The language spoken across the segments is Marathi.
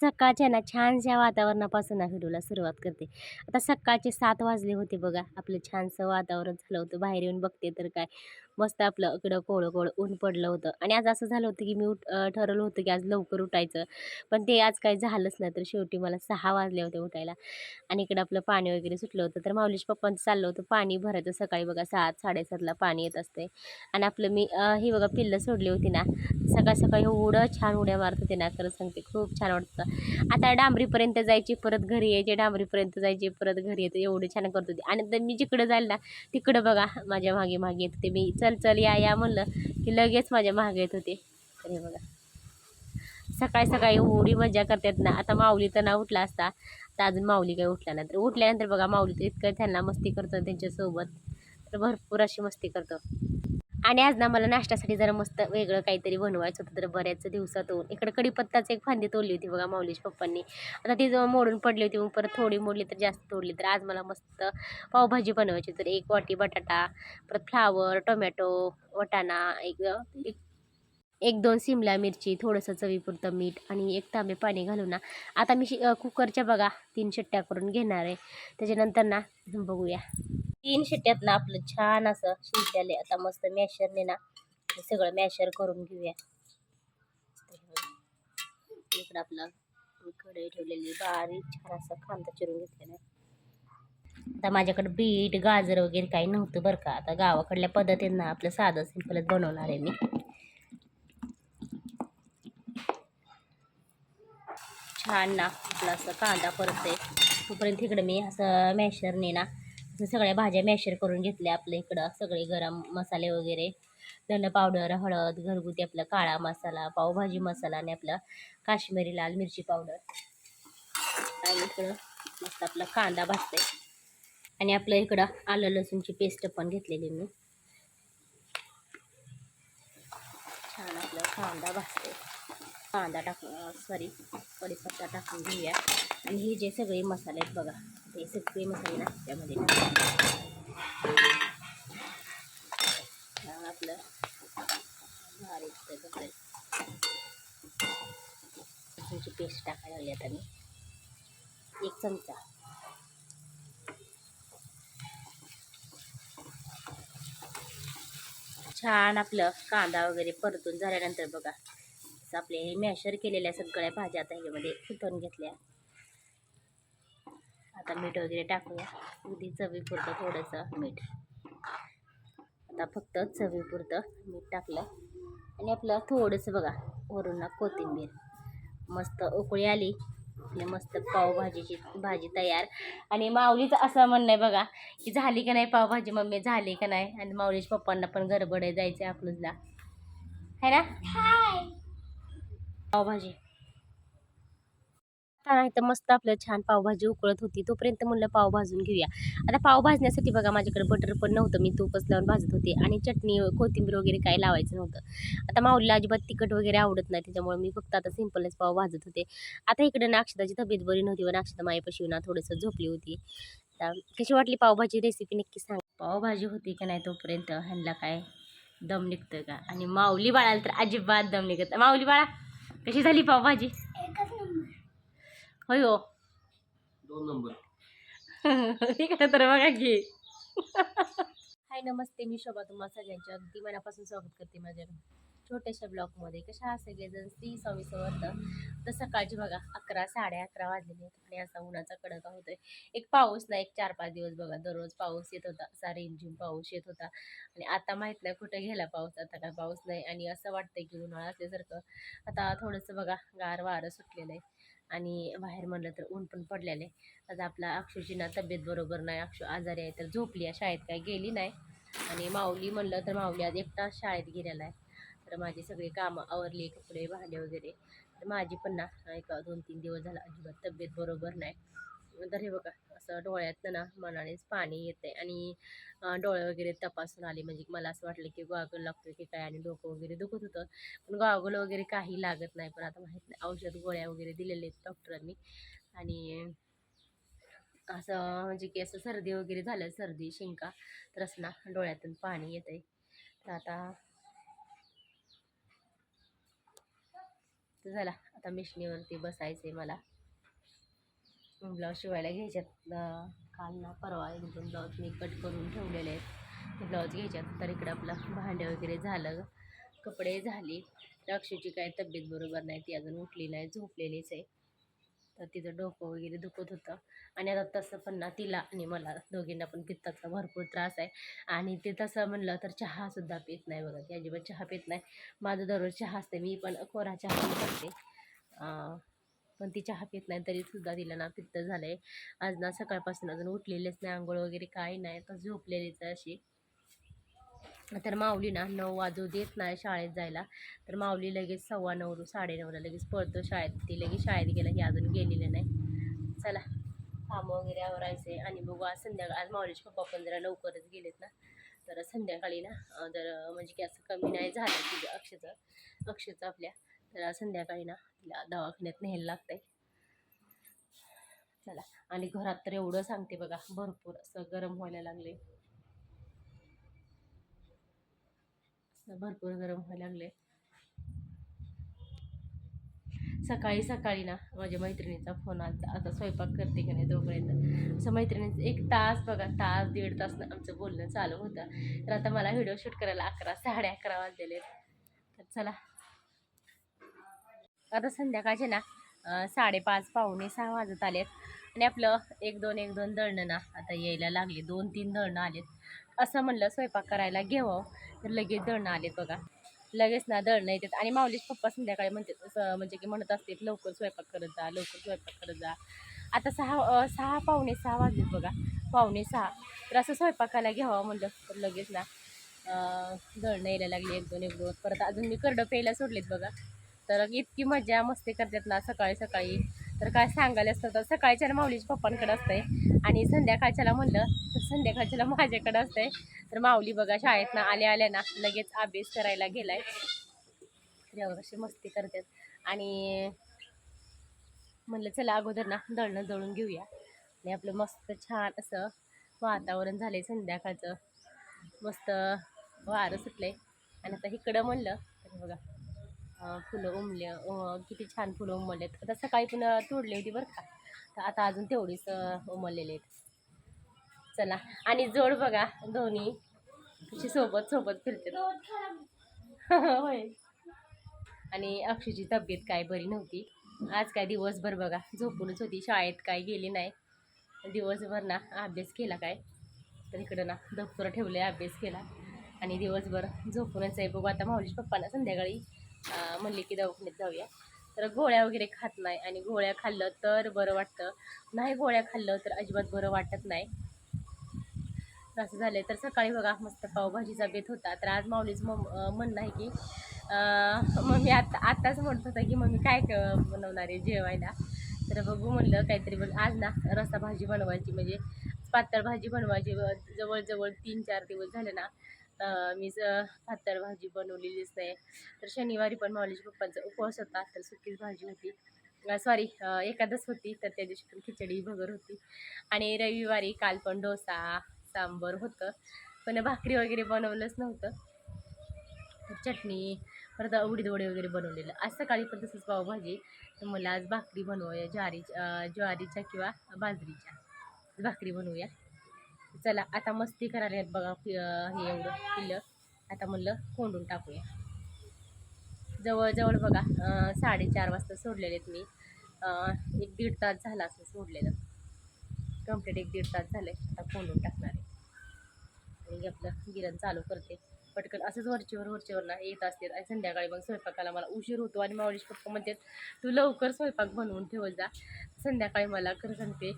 सकाळच्या ना छानशा वातावरणापासून ना व्हिडिओला सुरुवात करते. आता सकाळचे 7 वाजले होते बघा. आपलं छानसं वातावरण झालं होतं. बाहेर येऊन बघते तर काय मस्त आपलं इकडं कोवळं-कोवळं ऊन पडलं होतं आणि आज असं झालं होतं की मी ठरवलं होतं की आज लवकर उठायचं. पण ते आज काही झालंच नाही. तर शेवटी मला 6 वाजले होते उठायला आणि इकडं आपलं पाणी वगैरे सुटलं होतं. तर माऊलीच्या पप्पांचं चाललं होतं पाणी भरायचं सकाळी बघा 7:00-7:30ला पाणी येत असते आणि आपलं मी ही बघा पिल्लं सोडली होती ना, सकाळ-सकाळी एवढं छान उड्या मारत होते ना, खरं सांगते खूप छान वाटतं. आता डांबरीपर्यंत जायची, परत घरी यायचे, डांबरीपर्यंत जायचे, परत घरी यायचे, एवढे छान करत होते. आणि तर मी जिकडं जाईल ना, तिकडं बघा माझ्या मागे-मागे येत होते. मी चल, चल, या म्हणलं, की लगेच माझ्या मागे येत होते. तर हे बघा, सकाळी-सकाळी एवढी मजा करतात ना. आता माऊली तर ना उठला असता, तर अजून माऊली काही उठला नाही. तर उठल्यानंतर बघा माऊली तर इतकं त्यांना मस्ती करतो त्यांच्यासोबत, तर भरपूर अशी मस्ती करतो. आणि आज ना मला नाश्त्यासाठी जरा मस्त वेगळं काहीतरी बनवायचं होतं. तर बऱ्याच दिवसातून इकडे कढीपत्ताची एक फांदी तोडली होती बघा माऊलीच्या पप्पांनी. आता ती जवळ मोडून पडली होती, मग परत थोडी मोडली तर जास्त तोडली. तर आज मला मस्त पावभाजी बनवायची. तर 1 वाटी बटाटा, परत फ्लावर, टोमॅटो, वाटाणा, एक एक 1-2 शिमला मिरची, थोडंसं चवीपुरतं मीठ आणि 1 तांबे पाणी घालून ना आता मी कुकरच्या बघा 3 शिट्ट्या करून घेणार आहे. त्याच्यानंतर ना बघूया 3 शिट्ट्यात ना आपलं छान असं शिजलेलं. आता मस्त मॅशरने ना हे सगळं मॅशर करून घेऊया. इकडं आपलं कढई ठेवलेली, बारीक छान असा कांदा चिरून घेतलेला आहे. आता माझ्याकडे बीट गाजर वगैरे काही नव्हतं बरं का. आता गावाकडल्या पद्धतीनं ना आपलं साधं सिंपलच बनवणार आहे मी. छान ना आपला असं कांदा परतते तोपर्यंत इकडं मी असं मॅशरने ना असं सगळ्या भाज्या मॅशर करून घेतल्या. आपल्या इकडं सगळे गरम मसाले वगैरे, धने पावडर, हळद, घरगुती आपला काळा मसाला, पावभाजी मसाला आणि आपला काश्मीरी लाल मिरची पावडर. आणि इकडं मस्त आपला कांदा भाजते आणि आपलं इकडं आलं लसूणची पेस्ट पण घेतलेली मी. छान आपला कांदा भाजते. कांदा सॉरी कढीपत्ता टाकून घेऊया आणि हे जे सगळे मसाले आहेत बघा, हे सगळे मसाले ना त्यामध्ये आपलं बारीक लसूणची पेस्ट टाकायला लागली. आता मी 1 चमचा छान आपलं कांदा वगैरे परतून झाल्यानंतर बघा आपले हे मॅशर केलेल्या सगळ्या भाज्या आता ह्याच्यामध्ये कुटून घेतल्या. आता मीठ वगैरे टाकूया. अगदी चवीपुरतं थोडंसं मीठ. आता फक्त चवीपुरतं मीठ टाकलं आणि आपलं थोडंसं बघा वरून ना कोथिंबीर. मस्त उकळी आली आपली मस्त पावभाजीची भाजी तयार. आणि माऊलीचं असं म्हणणं आहे बघा की झाली का नाही पावभाजी मम्मी, झाली का नाही. आणि माऊलीच्या पप्पांना पण गडबड आहे, जायचं आहे अकलूजला, है ना पावभाजी. आता तर मस्त आपलं छान पावभाजी उकळत होती तोपर्यंत म्हणलं पाव भाजून घेऊया. आता पाव भाजण्यासाठी बघा माझ्याकडे बटर पण नव्हतं, मी तूपच लावून भाजत होते आणि चटणी कोथिंबीर वगैरे काही लावायचं नव्हतं. आता माऊलीला अजिबात तिखट वगैरे आवडत नाही, त्याच्यामुळे मी फक्त आता सिंपलच पाव भाजत होते. आता इकडे नाक्षदाची तब्येत बरी नव्हती व नाक्षदा मायेपाशी ना थोडंसं झोपली होती. आता कशी वाटली पावभाजी रेसिपी नक्की सांग. पावभाजी होती का नाही तोपर्यंत ह्यांना काय दम निघतं का. आणि माऊली बाळाला तर अजिबात दम निघत. माऊली बाळा कशी झाली पावभाजी. होय हो 2 नंबर इकडे तर बघा की. हाय नमस्ते, मी शोभा तुम्हा सगळ्यांच्या अगदी मनापासून स्वागत करते माझ्या छोट्याशा ब्लॉगमध्ये. कशा आहात सगळेजण. श्री स्वामी समर्थ. तर सकाळची बघा 11 11:30 वाजलेले आहेत आणि असा उन्हाचा कडका होतोय. एक पाऊस नाही, एक 4-5 दिवस बघा दररोज पाऊस येत होता, असा रिमझिम पाऊस येत होता आणि आता माहित नाही कुठे गेला पाऊस. आता काय पाऊस नाही आणि असं वाटतंय की उन्हाळा असल्यासारखं. आता थोडंसं बघा गार वारं सुटलेलं आहे आणि बाहेर म्हणलं तर ऊन पण पडलेलं आहे. आता आपला अक्षूची ना तब्येत बरोबर नाही, अक्षू आजारी आहे तर झोपली आहे, शाळेत काही गेली नाही. आणि माऊली म्हणलं तर माऊली आज एकटाच शाळेत गेलेला आहे. तर माझी सगळी कामं आवरली, कपडे भांडे वगैरे. तर माझी पण ना एक 2-3 दिवस झाला अजिबात तब्येत बरोबर नाही. तर हे बघा असं डोळ्यातनं ना मनानेच पाणी येते आणि डोळे वगैरे तपासून आले. म्हणजे मला असं वाटलं की गॉगल लागतो की काय आणि डोकं वगैरे दुखत होतं. पण गॉगल वगैरे काही लागत नाही. पण आता माहीत नाही, औषध गोळ्या वगैरे दिलेले आहेत डॉक्टरांनी. आणि असं म्हणजे की असं सर्दी वगैरे झालं, सर्दी शिंका तर असं ना डोळ्यातून पाणी येतंय. तर आता तर झाला आता मिशनीवरती बसायचं आहे मला. ब्लाऊज शिवायला घ्यायच्यात. काल ना परवा 1-2 ब्लाऊज मी कट करून ठेवलेले आहेत, ते ब्लाऊज घ्यायच्यात. तर इकडं आपलं भांडे वगैरे झालं, कपडे झाली. अक्षूची काय तब्येत बरोबर नाही, ती अजून उठली नाही, झोपलेलीच आहे. तर तिचं डोकं वगैरे दुखत होतं. आणि आता तसं पण ना तिला आणि मला दोघींना पण पित्ताचा भरपूर त्रास आहे. आणि ते तसं म्हणलं तर चहासुद्धा पित नाही बघा, ती अजिबात चहा पित नाही. माझं दररोज चहा असते, मी पण कोरा चहा करते. पण ती चहा पित नाही, तरीसुद्धा तिला ना पित्त झालं आहे. आज ना सकाळपासून अजून उठलेलीच नाही, आंघोळ वगैरे काही नाही, तर झोपलेलीच आहे अशी. तर माऊली ना 9 वाजू देत नाही शाळेत जायला. तर माऊली लगेच 9:15 9:30ला लगेच पळतो शाळेत. ती लगेच शाळेत गेला, ही अजून गेलेली नाही. चला कामं वगैरे आवरायचे आणि बघू आज संध्याकाळ. आज माऊलीचे पप्पा पण जरा लवकरच गेलेत ना, तर संध्याकाळी ना जर म्हणजे की असं कमी नाही झालं तिचं अक्षचं आपल्या, तर संध्याकाळी ना तिला दवाखान्यात न्यायला लागतंय. चला. आणि घरात तर एवढं सांगते बघा, भरपूर असं गरम व्हायला लागले, भरपूर गरम व्हायला लागले. सकाळी सकाळी ना माझ्या मैत्रिणीचा फोन आला, आता स्वयंपाक करते की नाही तोपर्यंत. असं मैत्रिणीचं 1 तास बघा, तास 1.5 तास आमचं बोलणं चालू होतं. तर आता मला व्हिडिओ शूट करायला 11 11:30 वाजलेले. तर चला आता संध्याकाळचे ना 5:30 5:45 वाजत आलेत. आणि आपलं 1-2 दळणं ना आता यायला लागले, 2-3 दळणं आलेत. असं म्हणलं स्वयंपाक करायला घेवावं, तर लगेच दळणं आलेत बघा. लगेच ना दळणं येतात. आणि माऊलीचे पप्पा संध्याकाळी म्हणते असं, म्हणजे की म्हणत असते लवकर स्वयंपाक करत जा, लवकर स्वयंपाक करत जा. आता 6 6:45 वाजलेत बघा, 5:45. तर असं स्वयंपाकाला घ्यावं म्हणलं तर लगेच ना दळणं यायला लागली, 1-2 परत अजून मी करडं प्यायला सोडलेत बघा. तर इतकी मजा मस्ती करतात ना सकाळी सकाळी, तर काय सांगायला असतं. तर सकाळच्या माऊलीच्या पप्पांकडे असतंय आणि संध्याकाळच्याला म्हणलं तर संध्याकाळच्याला माझ्याकडे असतंय. तर माऊली बघा शाळेतनं आल्या ना लगेच अभ्यास करायला गेलाय. तर कशी मस्ती करतात. आणि म्हणलं चला अगोदर ना दळणं दळून घेऊया. आणि आपलं मस्त छान असं वातावरण झालंय संध्याकाळचं, मस्त वारं सुटलंय. आणि आता इकडं म्हणलं तर बघा फुलं उमले, किती छान फुलं उमललेत. आता सकाळी पण तोडली होती बरं का, तर आता अजून तेवढीच उमललेले आहेत. चला. आणि जोड बघा दोन्ही कशी सोबत सोबत फिरतात. होय. आणि अक्षूची तब्येत काय बरी नव्हती. आज काय दिवसभर बघा झोपूनच होती, शाळेत काय गेली नाही. दिवसभर ना अभ्यास केला काय, तर इकडं ना दप्तर ठेवले, अभ्यास केला आणि दिवसभर झोपूनच आहे. बघू आता माऊलीच्या पप्पांना संध्याकाळी म्हणले की दवाखान्यात जाऊया. तर गोळ्या वगैरे खात नाही, आणि गोळ्या खाल्लं तर बरं वाटतं, नाही गोळ्या खाल्लं तर अजिबात बरं वाटत नाही. असं झालं. तर सकाळी बघा मस्त पावभाजीचा बेत होता. तर आज माऊलीचं म्हणणं आहे की मम्मी आत्ताच म्हणत होता की मम्मी काय बनवणार आहे जेवायला. तर बघू म्हणलं काहीतरी बघ. आज ना रस्सा भाजी बनवायची, म्हणजे पातळ भाजी बनवायची. जवळजवळ 3-4 दिवस झाले ना मी पातळ भाजी बनवलेलीच नाही. तर शनिवारी पण माऊलीच्या पप्पांचा उपवास होता, तर सुकीच भाजी होती. सॉरी एकादश होती, तर त्या दिवशी पण खिचडी भगर होती. आणि रविवारी काल पण डोसा सांबर होतं, पण भाकरी वगैरे बनवलंच नव्हतं. चटणी, परत उडीद वडे वगैरे बनवलेलं. आज सकाळी पण तसंच पावभाजी. तर मला आज भाकरी बनवूया, ज्वारीच्या किंवा बाजरीच्या भाकरी बनवूया. चला आता मस्ती करायला आहेत बघा. हे एवढं पिल्लं आता म्हणलं कोंडून टाकूया. जवळजवळ बघा 4:30 वाजता सोडलेले आहेत मी. 1-1.5 तास झाला असं सोडलेलं, कंप्लीट 1-1.5 तास झाले. आता कोंडून टाकणार आहे आणि आपलं गिरण चालू करते पटकन. असंच वरचेवर ना येत असते. आणि संध्याकाळी मग स्वयंपाकाला मला उशीर होतो. आणि माऊलीचे पप्पा म्हणतात तू लवकर स्वयंपाक बनवून ठेवत जा. संध्याकाळी मला खरं सांगते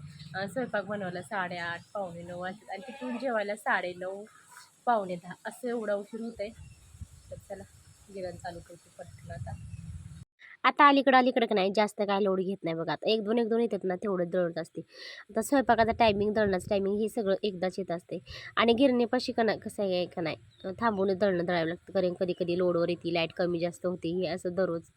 स्वयंपाक बनवायला 8:30 9:15 वाजतात, आणि तिथून जेवायला 9:30 10:15 असं एवढा उशीर होत आहे. तर चला गिरण चालू करते पटकन आता. आता अलीकडं का नाही जास्त काय लोड घेत नाही बघा. आता 1-2 येतात ना तेवढं दळत असते. आता स्वयंपाकाचा टायमिंग, दळण्याचं टायमिंग हे सगळं एकदाच येत असते. आणि गिरणीपाशी का नाही कसं आहे का नाही थांबून दळणं दळावं लागतं, कारण कधी कधी लोडवर येते, लाईट कमी जास्त होते, हे असं दररोज